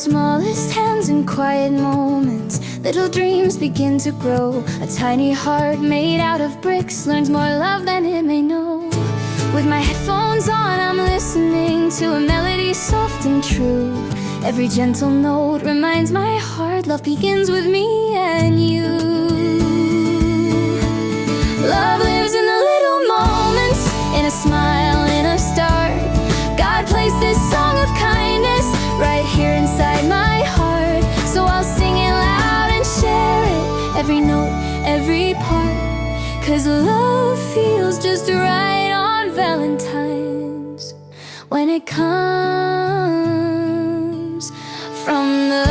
smallest hands in quiet moments, little dreams begin to grow. A tiny heart made out of bricks learns more love than it may know. With my headphones on, I'm listening to a melody soft and true. Every gentle note reminds my heart love begins with me and you. Love lives in the little moments, in a smile, in a start. God placed this song of kindness right here inside my heart. So I'll sing it loud and share it, every note, every part. 'Cause love feels just right on Valentine's, when it comes from the